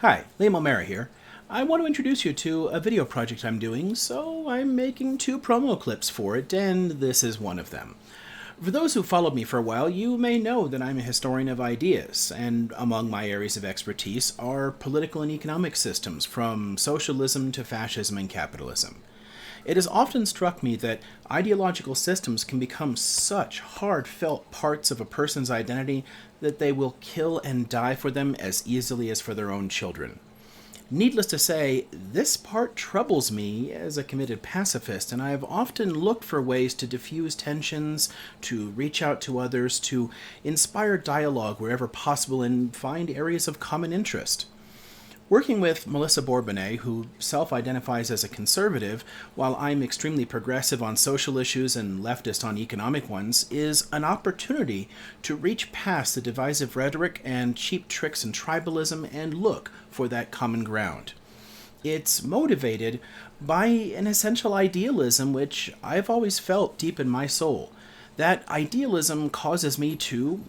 Hi, Liam O'Mara here. I want to introduce you to a video project I'm doing, so I'm making two promo clips for it, and this is one of them. For those who followed me for a while, you may know that I'm a historian of ideas, and among my areas of expertise are political and economic systems, from socialism to fascism and capitalism. It has often struck me that ideological systems can become such hard-felt parts of a person's identity that they will kill and die for them as easily as for their own children. Needless to say, this part troubles me as a committed pacifist, and I have often looked for ways to diffuse tensions, to reach out to others, to inspire dialogue wherever possible, and find areas of common interest. Working with Melissa Bourbonnais, who self-identifies as a conservative, while I'm extremely progressive on social issues and leftist on economic ones, is an opportunity to reach past the divisive rhetoric and cheap tricks and tribalism and look for that common ground. It's motivated by an essential idealism which I've always felt deep in my soul. That idealism causes me to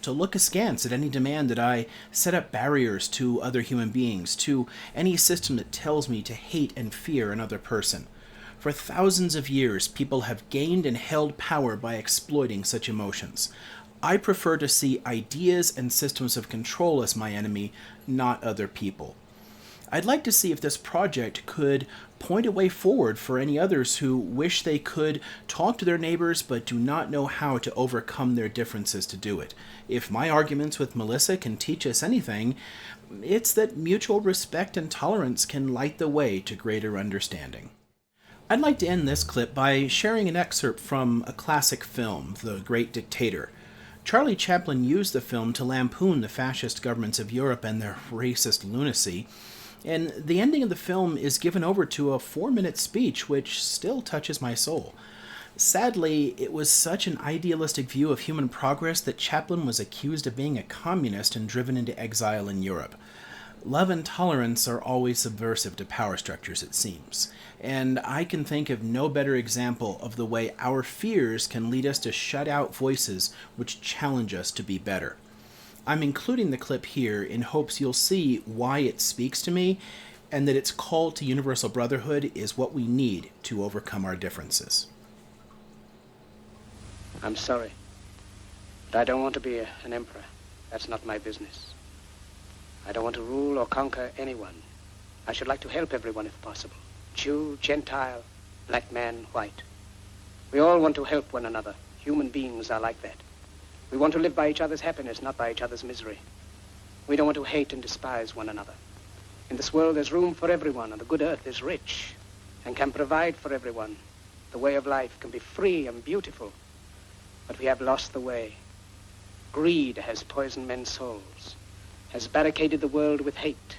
look askance at any demand that I set up barriers to other human beings, to any system that tells me to hate and fear another person. For thousands of years, people have gained and held power by exploiting such emotions. I prefer to see ideas and systems of control as my enemy, not other people. I'd like to see if this project could point a way forward for any others who wish they could talk to their neighbors but do not know how to overcome their differences to do it. If my arguments with Melissa can teach us anything, it's that mutual respect and tolerance can light the way to greater understanding. I'd like to end this clip by sharing an excerpt from a classic film, The Great Dictator. Charlie Chaplin used the film to lampoon the fascist governments of Europe and their racist lunacy, and the ending of the film is given over to a 4-minute speech which still touches my soul. Sadly, it was such an idealistic view of human progress that Chaplin was accused of being a communist and driven into exile in Europe. Love and tolerance are always subversive to power structures, it seems, and I can think of no better example of the way our fears can lead us to shut out voices which challenge us to be better. I'm including the clip here in hopes you'll see why it speaks to me and that its call to universal brotherhood is what we need to overcome our differences. I'm sorry, but I don't want to be an emperor. That's not my business. I don't want to rule or conquer anyone. I should like to help everyone if possible. Jew, Gentile, black man, white. We all want to help one another. Human beings are like that. We want to live by each other's happiness, not by each other's misery. We don't want to hate and despise one another. In this world, there's room for everyone, and the good earth is rich and can provide for everyone. The way of life can be free and beautiful, but we have lost the way. Greed has poisoned men's souls, has barricaded the world with hate,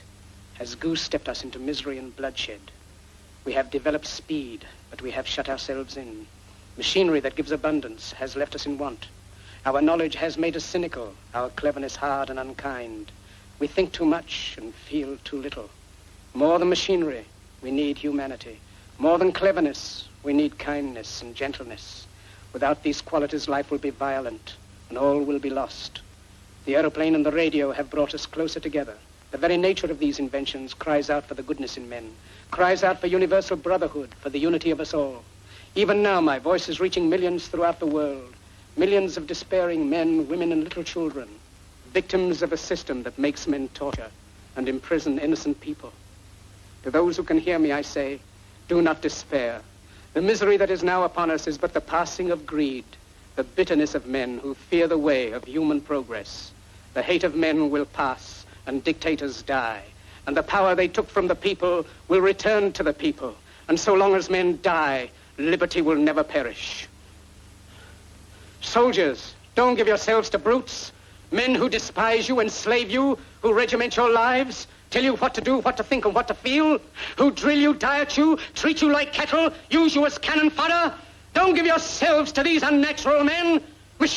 has goose-stepped us into misery and bloodshed. We have developed speed, but we have shut ourselves in. Machinery that gives abundance has left us in want. Our knowledge has made us cynical, our cleverness hard and unkind. We think too much and feel too little. More than machinery, we need humanity. More than cleverness, we need kindness and gentleness. Without these qualities, life will be violent and all will be lost. The aeroplane and the radio have brought us closer together. The very nature of these inventions cries out for the goodness in men, cries out for universal brotherhood, for the unity of us all. Even now, my voice is reaching millions throughout the world. Millions of despairing men, women, and little children, victims of a system that makes men torture and imprison innocent people. To those who can hear me, I say, do not despair. The misery that is now upon us is but the passing of greed, the bitterness of men who fear the way of human progress. The hate of men will pass, and dictators die, and the power they took from the people will return to the people. And so long as men die, liberty will never perish. Soldiers, don't give yourselves to brutes. Men who despise you, enslave you, who regiment your lives, tell you what to do, what to think, and what to feel, who drill you, diet you, treat you like cattle, use you as cannon fodder. Don't give yourselves to these unnatural men with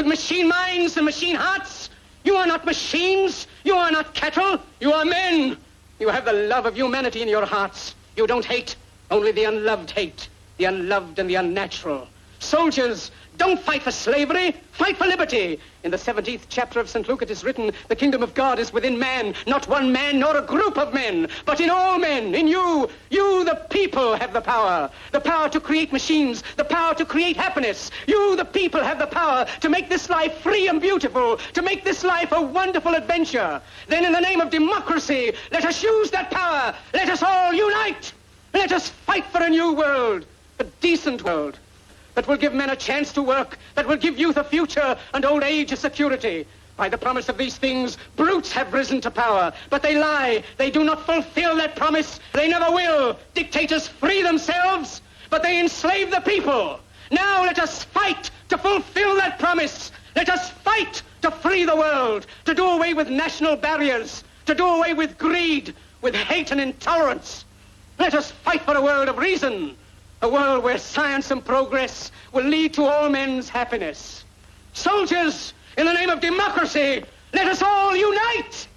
machine minds and machine hearts. You are not machines. You are not cattle. You are men. You have the love of humanity in your hearts. You don't hate, only the unloved hate, the unloved and the unnatural. Soldiers, Don't fight for slavery. Fight for liberty. In the 17th chapter of St. Luke it is written, the kingdom of God is within man, not one man nor a group of men, but in all men, in you. You, the people, have the power. The power to create machines, the power to create happiness. You, the people, have the power to make this life free and beautiful, to make this life a wonderful adventure. Then in the name of democracy, let us use that power. Let us all unite. Let us fight for a new world, a decent world, that will give men a chance to work, that will give youth a future and old age a security. By the promise of these things, brutes have risen to power, but they lie. They do not fulfill that promise. They never will. Dictators free themselves, but they enslave the people. Now let us fight to fulfill that promise. Let us fight to free the world, to do away with national barriers, to do away with greed, with hate and intolerance. Let us fight for a world of reason, a world where science and progress will lead to all men's happiness. Soldiers, in the name of democracy, let us all unite!